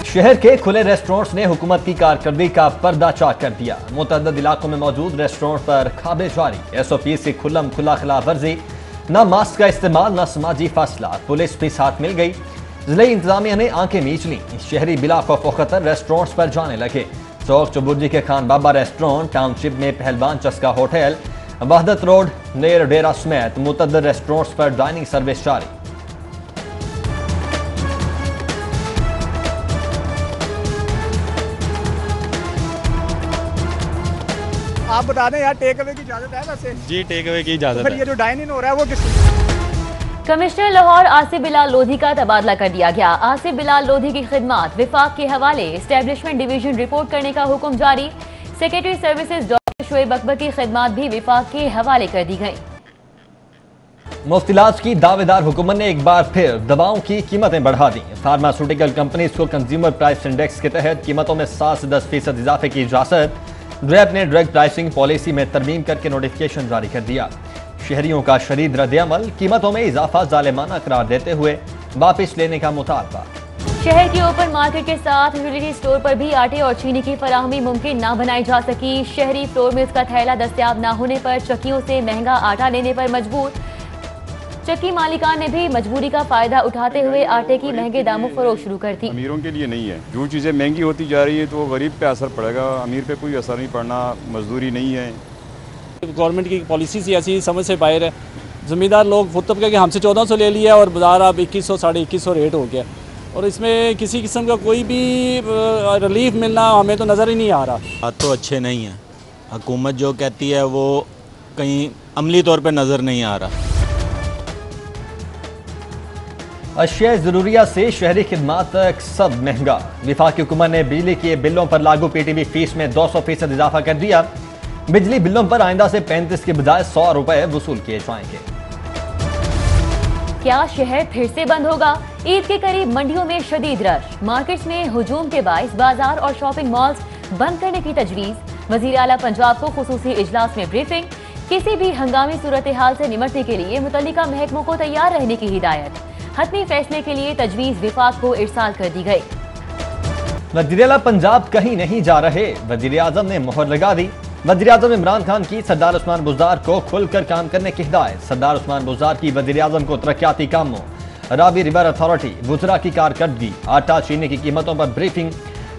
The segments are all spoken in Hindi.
शहर के खुले रेस्टोरेंट्स ने हुकूमत की कारकर्दगी का पर्दा चाक कर दिया। मुतअद्दिद इलाकों में मौजूद रेस्टोरेंट पर खाबे जारी, SOP की खुल्लम खुला खिलाफ वर्जी, न मास्क का इस्तेमाल न समाजी फासला, पुलिस भी साथ मिल गई। जिले इंतजामिया ने आंखें मीच ली, शहरी बिला खौफ रेस्टोरेंट्स पर जाने लगे। चौक चौबुर्जी के खान बाबा रेस्टोरेंट, टाउनशिप में पहलवान चस्का होटल, वहदत रोड नेर डेरा समेत मुतअद्दिद रेस्टोरेंट्स पर डाइनिंग सर्विस जारी। आप बता दें यार, टेक अवे की इजाजत है वैसे? जी, टेक अवे की इजाजत है। ये जो डाइन इन हो रहा है वो किस? कमिश्नर लाहौर आसिफ बिलाल लोधी का तबादला कर दिया गया। आसिफ बिलाल लोधी की खिदमत विफाक के हवाले एस्टेब्लिशमेंट डिवीजन रिपोर्ट करने का हुक्म जारी। Secretary services doctor Shoaib Akbar की खिदमत भी विफाक के हवाले कर दी गई। मुफ्त इलाज की दावेदार हुकूमत ने एक बार फिर दवाओं की कीमतें बढ़ा दी। फार्मास्यूटिकल कंपनीज को कंज्यूमर प्राइस इंडेक्स के तहत कीमतों में 7 से 10% इजाफे की इजाजत। ड्रैब ने ड्रग प्राइसिंग पॉलिसी में तरमीम करके नोटिफिकेशन जारी कर दिया। शहरियों का शदीद रद्द-ए-अमल, कीमतों में इजाफा जालिमाना करार देते हुए वापिस लेने का मुतालबा। शहर के ओपन मार्केट के साथ यूटिलिटी स्टोर पर भी आटे और चीनी की फराहमी मुमकिन न बनाई जा सकी। शहरी फ्लोर मिल्स का थैला दस्तयाब न होने पर चक्कियों से महंगा आटा लेने पर मजबूर। चक्की मालिकान ने भी मजबूरी का फायदा उठाते हुए आटे की महंगे दामों फरोख्त शुरू कर दी। अमीरों के लिए नहीं है, जो चीज़ें महंगी होती जा रही है तो गरीब पे असर पड़ेगा, अमीर पे कोई असर नहीं पड़ना। मजदूरी नहीं है। गवर्नमेंट की पॉलिसी सी ऐसी समझ से बाहर है। ज़मींदार लोग खुद तबके के हमसे 1400 ले लिया और बाजार अब 2100 साढ़े 2100 रेट हो गया, और इसमें किसी किस्म का कोई भी रिलीफ मिलना हमें तो नज़र ही नहीं आ रहा। बात तो अच्छे नहीं है, हुकूमत जो कहती है वो कहीं अमली तौर पर नज़र नहीं आ रहा। अशिया ज़रूरिया से शहरी खिदमात तक सब महंगा। विफाकी हुकूमत ने बिजली के बिलों पर लागू PTB फीस में 200% इजाफा कर दिया। बिजली बिलों पर आइंदा से 35 के बजाय 100 रुपए वसूल किए जाएंगे। क्या शहर फिर से बंद होगा? ईद के करीब मंडियों में शदीद रश, मार्केट्स में हुजूम के बाइस बाजार और शॉपिंग मॉल्स बंद करने की तजवीज। वजीर आला पंजाब को खुसूसी इजलास में ब्रीफिंग। किसी भी हंगामी सूरत हाल से निमटने के लिए मुतल्लिका महकमों को तैयार रहने की हिदायत। हतमी फैसले के लिए तजवीज विफाक को इरसाल कर दी गई। वज़ीर आला पंजाब कहीं नहीं जा रहे, वज़ीर आज़म ने मोहर लगा दी। वज़ीर आज़म इमरान खान की सरदार उस्मान बुज़दार को खुलकर काम करने की हिदायत। सरदार उस्मान बुज़दार की वज़ीर आज़म को तरक्याती कामों, रावी रिवर अथॉरिटी, वुज़रा की कारकर्दगी, आटा चीनी की कीमतों पर ब्रीफिंग।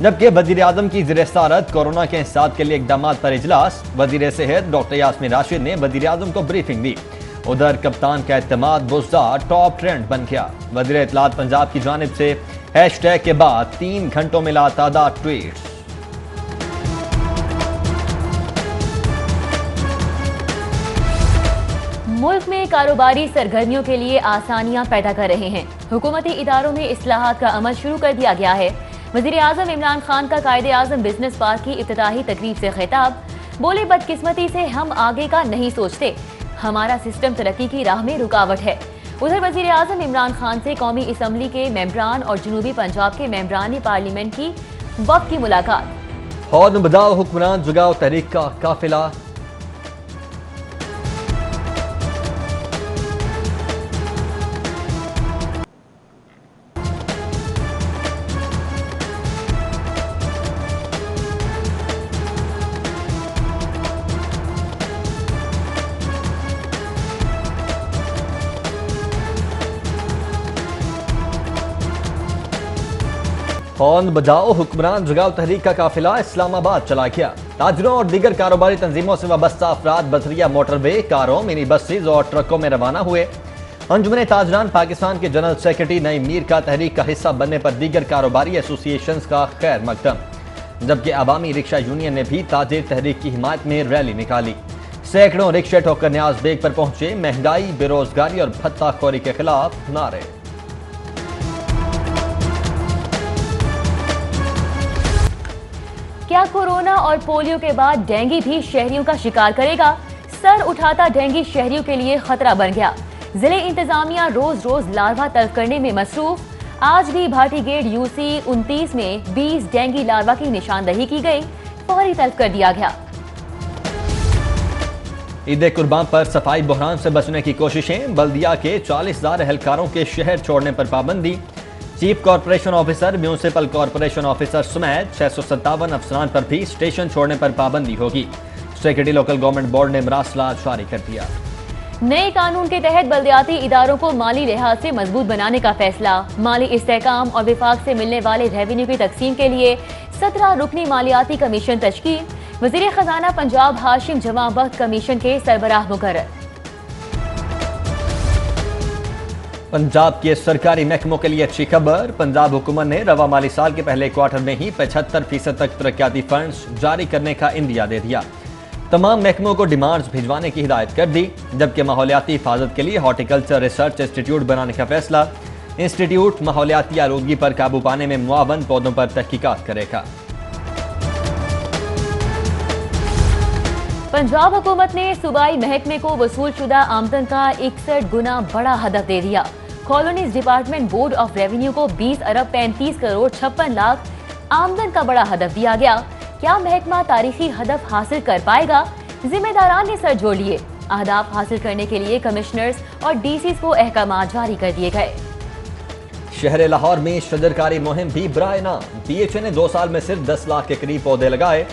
जबकि वज़ीर आज़म की ज़ेर सदारत कोरोना के इंसदाद के लिए इक़दाम पर इजलास। वज़ीर सेहत डॉक्टर यास्मीन राशिद ने वज़ीर आज़म को ब्रीफिंग दी। उधर कप्तान का एतमाद बुज़दार टॉप ट्रेंड बन गया। वज़ीर इत्तलात पंजाब की जानिब से हैशटैग के बाद 3 घंटों में लातादाद ट्वीट्स। मुल्क में कारोबारी सरगर्मियों के लिए आसानियां पैदा कर रहे हैं। हुकूमती इदारों में इस्लाहात का अमल शुरू कर दिया गया है। वज़ीर आज़म इमरान खान का कायदे आज़म बिजनेस पार्क की इफ्तिताही तकरीब से खिताब। बोले, बदकिस्मती से हम आगे का नहीं सोचते, हमारा सिस्टम तरक्की की राह में रुकावट है। उधर वज़ीर आज़म इमरान खान से कौमी असम्बली के मेंबरान और जनूबी पंजाब के मेंबरान पार्लियामेंट की वक्त की मुलाकात। हौद बदाओ हुक्मरान जुगाओ तहरीक का काफिला। हॉर्न बजाओ हुक्मरान जगाओ तहरीक का काफिला इस्लामाबाद चला गया। ताजरों और दीगर कारोबारी तंजीमों से वाबस्ता अफराद बसरिया मोटरवे, कारों, मिनी बसेज और ट्रकों में रवाना हुए। अंजुमन ताजरान पाकिस्तान के जनरल सेक्रेटरी नईम मीर का तहरीक का हिस्सा बनने पर दीगर कारोबारी एसोसिएशन का खैर मकदम। जबकि अवामी रिक्शा यूनियन ने भी ताजिर तहरीक की हिमायत में रैली निकाली। सैकड़ों रिक्शे ठोकर न्याज बेग पर पहुंचे। महंगाई, बेरोजगारी और भत्ताखोरी के खिलाफ नारे। क्या कोरोना और पोलियो के बाद डेंगू भी शहरियों का शिकार करेगा? सर उठाता डेंगू शहरियों के लिए खतरा बन गया। जिले इंतजामिया रोज रोज लार्वा तल्फ करने में मसरूफ। आज भी भाटी गेट UC 29 में 20 डेंगू लार्वा की निशानदही की गई, फौरी तल्फ कर दिया गया। ईद कुर्बान पर सफाई बहरान से बचने की कोशिशें। बल्दिया के 40,000 एहलकारों के शहर छोड़ने पर पाबंदी। Chief corporation officer, municipal corporation officer समेत 657 अफसरान पर भी स्टेशन छोड़ने पर पाबंदी होगी। सेक्रेटरी लोकल गवर्नमेंट बोर्ड ने मरासला जारी कर दिया। नए कानून के तहत बल्दियाती इदारों को माली लिहाज से मजबूत बनाने का फैसला। माली इस्तेहकाम और विफाक से मिलने वाले रेवेन्यू की तकसीम के लिए 17 रुकनी मालियाती कमीशन तश्कील। वजीर खजाना पंजाब हाशिम जमा वक्त कमीशन के सरबराह मुकर्रर। पंजाब के सरकारी महकमों के लिए अच्छी खबर। पंजाब हुकूमत ने रवा माली साल के पहले क्वार्टर में ही 75% तक तरक्याती फंड्स जारी करने का इंदिया दे दिया। तमाम महकमों को डिमांड्स भिजवाने की हिदायत कर दी, जबकि माहौलियाती हिफाजत के लिए हॉर्टिकल्चर रिसर्च इंस्टीट्यूट बनाने का फैसला। इंस्टीट्यूट माहौलियाती आलूदगी पर काबू पाने में मुआवन पौधों पर तहकीकात करेगा। पंजाब हुकूमत ने सूबाई महकमे को वसूलशुदा आमदन का 61 गुना बड़ा हदफ दे दिया। Colonies department board of revenue को 20 अरब 35 करोड़ 56 लाख आमदन का बड़ा हदफ दिया गया। क्या महकमा तारीखी हदफ हासिल कर पाएगा? जिम्मेदारान ने सर जोड़ लिए। अहदाफ हासिल करने के लिए कमिश्नर्स और डीसीज को अहकाम जारी कर दिए गए। शहर लाहौर में शजरकारी मुहिम भी बराए नाम। पीएचए ने 2 साल में सिर्फ 10 लाख के करीब पौधे लगाए।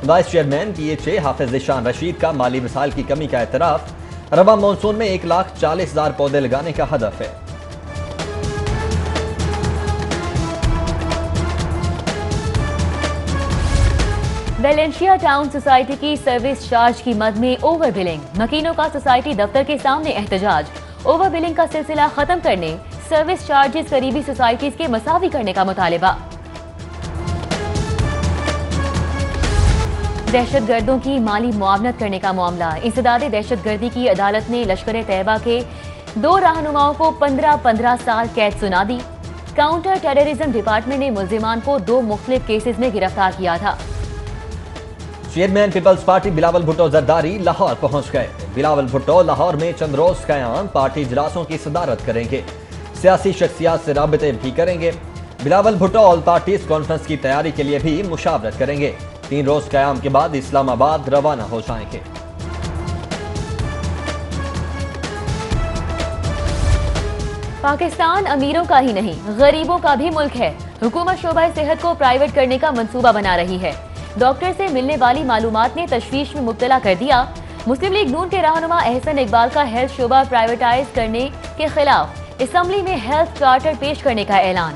वाइस चेयरमैन पीएचए हाफिज ज़ीशान रशीद का माली मिसाल की कमी का एतराफ। रवा मानसून में 1,40,000 पौधे लगाने का हदफ है। वेलेंशिया टाउन सोसाइटी की सर्विस चार्ज की मद में ओवर बिलिंग। मकीनों का सोसाइटी दफ्तर के सामने एहतजाज। ओवर बिलिंग का सिलसिला खत्म करने, सर्विस चार्जेस करीबी सोसाइटीज के मसावी करने का मुतालिबा। दहशतगर्दों की माली मुआवनत करने का मामला। इंसदादे दहशतगर्दी की अदालत ने लश्कर तैयबा के 2 रहनुमाओं को 15-15 साल कैद सुना दी। काउंटर टेररिज्म डिपार्टमेंट ने मुल्जिमान को 2 मुख्तलिफ केसेस में गिरफ्तार किया था। Chairman people's party Bilawal Bhutto Zardari Lahore पहुंच गए। बिलावल भुट्टो लाहौर में चंद रोज कायम पार्टी इजलासों की सदारत करेंगे। सियासी शख्सियात से राबते भी करेंगे। Bilawal Bhutto all parties conference की तैयारी के लिए भी मुशावरत करेंगे। 3 रोज कयाम के बाद इस्लामाबाद रवाना हो जाएंगे। पाकिस्तान अमीरों का ही नहीं, गरीबों का भी मुल्क है। हुकूमत शोबा सेहत को प्राइवेट करने का मंसूबा बना रही है। डॉक्टर से मिलने वाली मालूमात ने तशवीश में मुब्तला कर दिया। मुस्लिम लीग नून के रहनुमा एहसन इकबाल का हेल्थ शोबा प्राइवेटाइज करने के खिलाफ असम्बली में हेल्थ चार्टर पेश करने का ऐलान।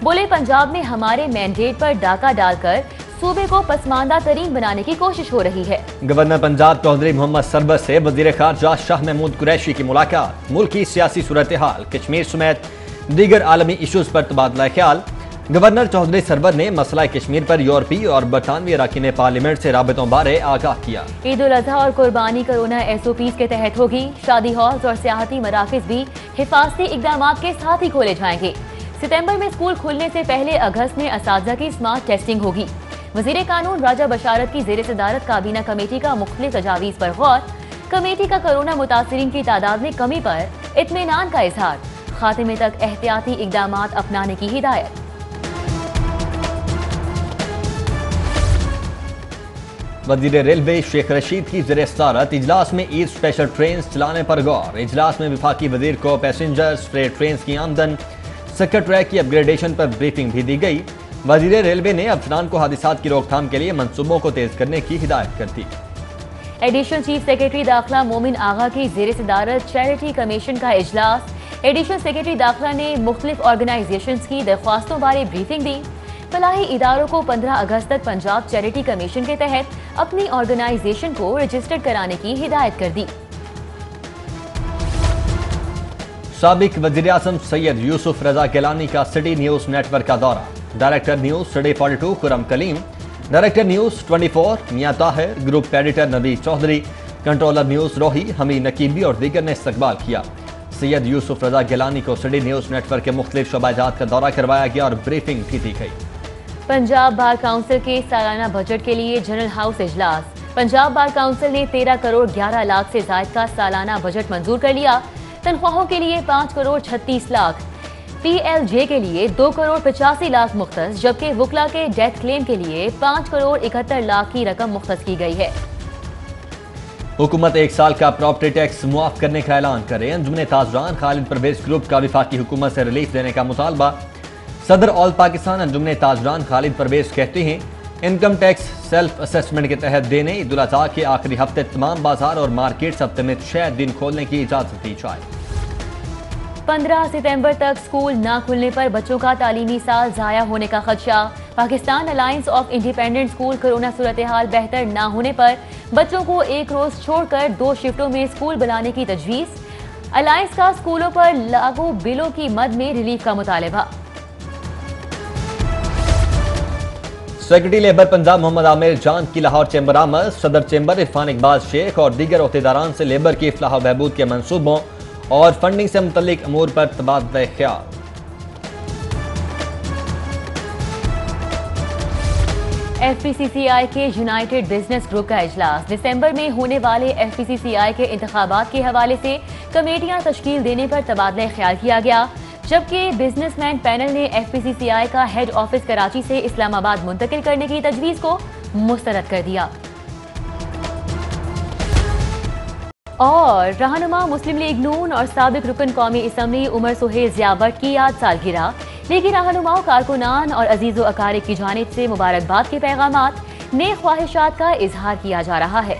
बोले, पंजाब में हमारे मैंडेट पर डाका डालकर सूबे को पसमानदा तरीन बनाने की कोशिश हो रही है। गवर्नर पंजाब चौधरी मोहम्मद सरबत से वजीर खारजा शाह महमूद कुरैशी की मुलाकात। मुल्क की सियासी सूरत हाल, कश्मीर समेत दीगर आलमी इशूज पर तबादला ख्याल। गवर्नर चौधरी सरबत ने मसला कश्मीर पर यूरोपीय और बरतानवी अरकान पार्लियामेंट से राबतों बारे आगाह किया। ईद उल अजहा और कुर्बानी कोरोना SOPs के तहत होगी। शादी हॉल्स और सियाहती मराकिज भी हिफाजती इकदाम के साथ ही खोले जाएंगे। सितंबर में स्कूल खुलने से पहले अगस्त में असातिज़ा की स्मार्ट टेस्टिंग होगी। वजीर कानून राजा बशारत की जेर सदारत काबीना कमेटी का मुख्तलिफ तजावीज़ पर गौर। कमेटी का कोरोना मुतासरीन की तादाद में कमी पर इत्मीनान का इजहार। खात्मे तक एहतियाती इकदाम अपनाने की हिदायत। वजीर रेलवे शेख रशीद की जेर सदारत इजलास में ईद स्पेशल ट्रेन चलाने पर गौर। इजलास में वफाकी वजीर को पैसेंजर्स, फ्रेट ट्रेन की आमदन, सेक्टर ट्रैक की अपग्रेडेशन पर ब्रीफिंग भी दी गई। वजीर रेलवे ने अफसरान को हादिसात की रोकथाम के लिए मंसूबों को तेज करने की हिदायत कर दी। एडिशनल चीफ सेक्रेटरी दाखिला मोमिन आगा की जेर सदारत चैरिटी कमीशन का इजलास। एडिशनल सेक्रेटरी दाखिला ने मुख्तलिफ ऑर्गेनाइजेशंस की दरख्वास्तों बारे ब्रीफिंग दी। फलाही इदारों को 15 अगस्त तक पंजाब चैरिटी कमीशन के तहत अपनी ऑर्गेनाइजेशन को रजिस्टर्ड कराने की हिदायत कर दी। साबिक वज़ीर-ए-आज़म सैयद यूसुफ रजा गिलानी का सिटी न्यूज नेटवर्क का दौरा। Director news city 42 Khurram Kaleem, director news 24 Mian Tahir, group editor Nabi Chaudhry, controller news रोही हमी नकीबी और दीगर ने इस्तकबाल किया। सैयद यूसुफ रजा गिलानी को सिटी न्यूज नेटवर्क के मुख्तलिफ शोबाजात का दौरा करवाया गया और ब्रीफिंग भी दी गई। पंजाब बार काउंसिल के सालाना बजट के लिए जनरल हाउस इजलास। पंजाब बार काउंसिल ने 13 करोड़ 11 लाख से ज्यादा का सालाना बजट मंजूर कर लिया। तनख्वाहों के लिए 5 करोड़ 36 लाख, PLJ के लिए 2 करोड़ 85 लाख मुख्तस, जबकि वुकला के डेथ क्लेम के लिए 5 करोड़ 71 लाख की रकम मुख्तस की गई है। हुकूमत 1 साल का प्रॉपर्टी टैक्स मुआफ करने का ऐलान करे। अंजुमन ताजरान खालिद परवेज ग्रुप का विफाकी हुकूमत से रिलीफ देने का मुतालबा। सदर ऑल पाकिस्तान अंजुमन ताजरान खालिद परवेज कहते हैं, इनकम टैक्स सेल्फ असेसमेंट के तहत देने ईद उल अज़हा के आखिरी हफ्ते तमाम बाजार और मार्केट हफ्ते में 6 दिन खोलने की इजाजत दी जाए। 15 सितंबर तक स्कूल न खुलने पर बच्चों का तालीमी साल जाया होने का खदशा। Pakistan alliance of independent school corona सूरत हाल बेहतर न होने पर बच्चों को एक रोज छोड़कर 2 शिफ्टों में स्कूल बुलाने की तजवीज़। अलायंस का स्कूलों पर लागू बिलों की मद में रिलीफ का मुतालबा। सेक्रेटरी लेबर पंजाब मोहम्मद आमिर जान की लाहौर चैम्बर आमद। सदर चैम्बर इरफान इकबाल शेख और दीगर अहदेदारान से लेबर की इफ्लाह बहबूद के मनसूबों और फंडिंग से मुतल्लिक अमूर पर तबादला ख्याल। FPCCI के यूनाइटेड बिजनेस ग्रुप का इजलास। दिसंबर में होने वाले FPCCI के इंतखाबात के हवाले से कमेटियां तश्कील देने पर तबादला ख्याल किया गया, जबकि बिजनेसमैन पैनल ने FPCCI का हेड ऑफिस कराची से इस्लामाबाद मुंतकिल करने की तजवीज़ को मुस्तरद कर दिया। और रहनुमा मुस्लिम लीग नून और साबिक रुकन कौमी असम्बली उमर सुहेल ज़ियाबट की आज सालगिरह। लीगी रहनुमाओं, कारकुनान और अजीज़ व अकारिब की जानिब से मुबारकबाद के पैगामात, नेक ख्वाहिशात का इजहार किया जा रहा है।